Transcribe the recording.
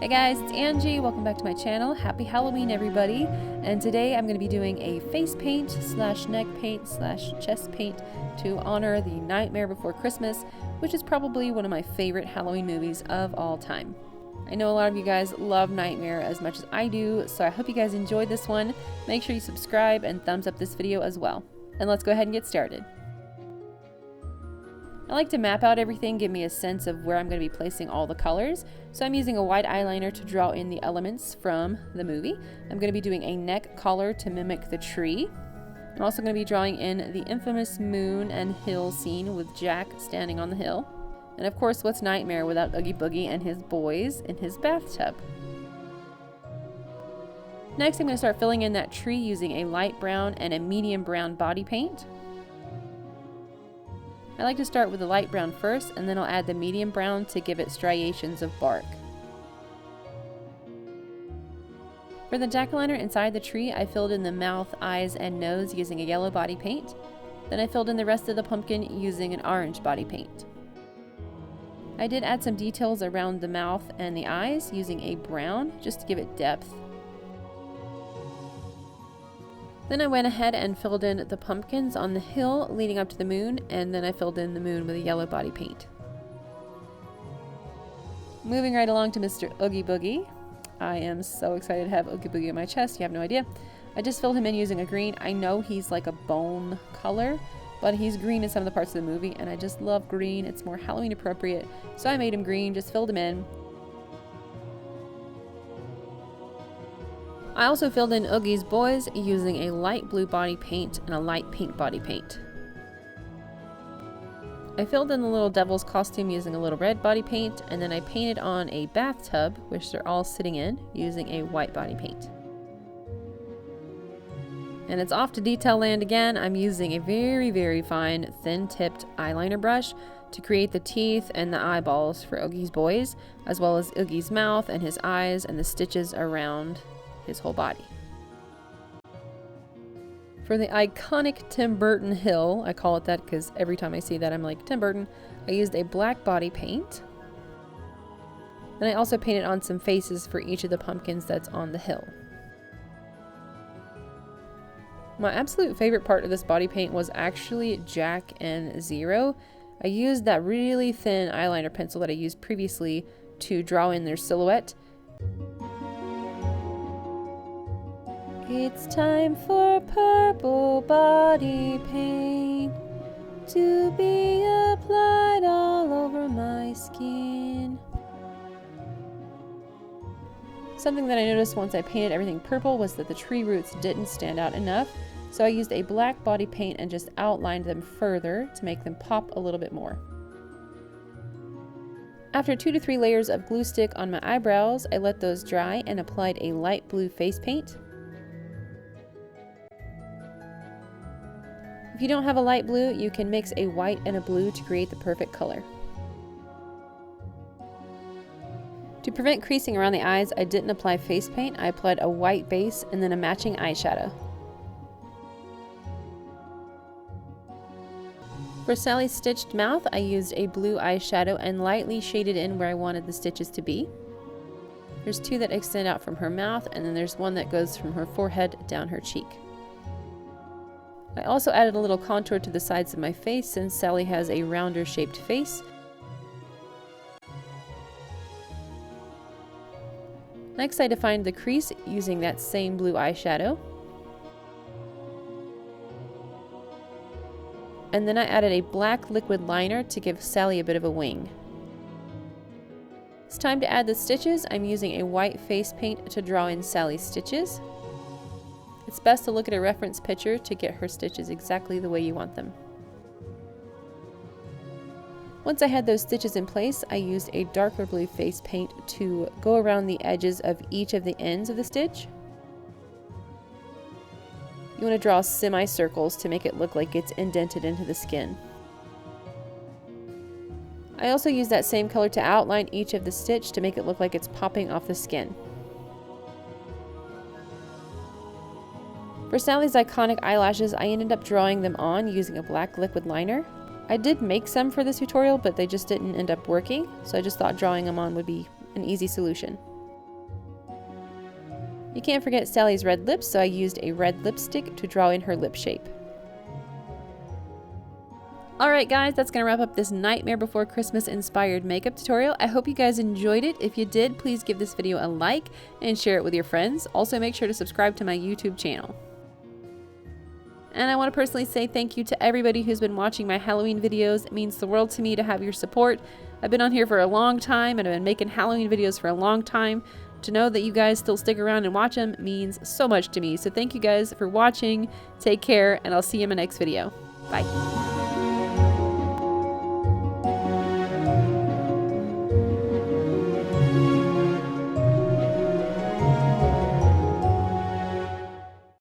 Hey guys, it's Angie. Welcome back to my channel. Happy Halloween, everybody. And today I'm going to be doing a face paint slash neck paint slash chest paint to honor The Nightmare Before Christmas, which is probably one of my favorite Halloween movies of all time. I know a lot of you guys love Nightmare as much as I do, so I hope you guys enjoyed this one. Make sure you subscribe and thumbs up this video as well. And let's go ahead and get started. I like to map out everything, give me a sense of where I'm going to be placing all the colors. So I'm using a white eyeliner to draw in the elements from the movie. I'm going to be doing a neck collar to mimic the tree. I'm also going to be drawing in the infamous moon and hill scene with Jack standing on the hill. And of course, what's Nightmare without Oogie Boogie and his boys in his bathtub? Next, I'm going to start filling in that tree using a light brown and a medium brown body paint. I like to start with the light brown first, and then I'll add the medium brown to give it striations of bark. For the jack-o'-lantern inside the tree, I filled in the mouth, eyes, and nose using a yellow body paint. Then I filled in the rest of the pumpkin using an orange body paint. I did add some details around the mouth and the eyes using a brown just to give it depth. Then I went ahead and filled in the pumpkins on the hill leading up to the moon, and then I filled in the moon with a yellow body paint. Moving right along to Mr. Oogie Boogie. I am so excited to have Oogie Boogie on my chest, you have no idea. I just filled him in using a green. I know he's like a bone color, but he's green in some of the parts of the movie, and I just love green. It's more Halloween appropriate, so I made him green, just filled him in. I also filled in Oogie's boys using a light blue body paint and a light pink body paint. I filled in the little devil's costume using a little red body paint, and then I painted on a bathtub, which they're all sitting in, using a white body paint. And it's off to detail land again. I'm using a very fine thin-tipped eyeliner brush to create the teeth and the eyeballs for Oogie's boys, as well as Oogie's mouth and his eyes and the stitches around his whole body. For the iconic Tim Burton hill, I call it that because every time I see that I'm like, Tim Burton, I used a black body paint. And I also painted on some faces for each of the pumpkins that's on the hill. My absolute favorite part of this body paint was actually Jack and Zero. I used that really thin eyeliner pencil that I used previously to draw in their silhouette. It's time for purple body paint to be applied all over my skin. Something that I noticed once I painted everything purple was that the tree roots didn't stand out enough, so I used a black body paint and just outlined them further to make them pop a little bit more. After 2 to 3 layers of glue stick on my eyebrows, I let those dry and applied a light blue face paint. If you don't have a light blue, you can mix a white and a blue to create the perfect color. To prevent creasing around the eyes, I didn't apply face paint. I applied a white base and then a matching eyeshadow. For Sally's stitched mouth, I used a blue eyeshadow and lightly shaded in where I wanted the stitches to be. There's 2 that extend out from her mouth, and then there's 1 that goes from her forehead down her cheek. I also added a little contour to the sides of my face since Sally has a rounder shaped face. Next, I defined the crease using that same blue eyeshadow. And then I added a black liquid liner to give Sally a bit of a wing. It's time to add the stitches. I'm using a white face paint to draw in Sally's stitches. It's best to look at a reference picture to get her stitches exactly the way you want them. Once I had those stitches in place, I used a darker blue face paint to go around the edges of each of the ends of the stitch. You want to draw semicircles to make it look like it's indented into the skin. I also used that same color to outline each of the stitch to make it look like it's popping off the skin. For Sally's iconic eyelashes, I ended up drawing them on using a black liquid liner. I did make some for this tutorial, but they just didn't end up working, so I just thought drawing them on would be an easy solution. You can't forget Sally's red lips, so I used a red lipstick to draw in her lip shape. Alright guys, that's going to wrap up this Nightmare Before Christmas inspired makeup tutorial. I hope you guys enjoyed it. If you did, please give this video a like and share it with your friends. Also make sure to subscribe to my YouTube channel. And I want to personally say thank you to everybody who's been watching my Halloween videos. It means the world to me to have your support. I've been on here for a long time and I've been making Halloween videos for a long time. To know that you guys still stick around and watch them means so much to me. So thank you guys for watching. Take care and I'll see you in my next video. Bye.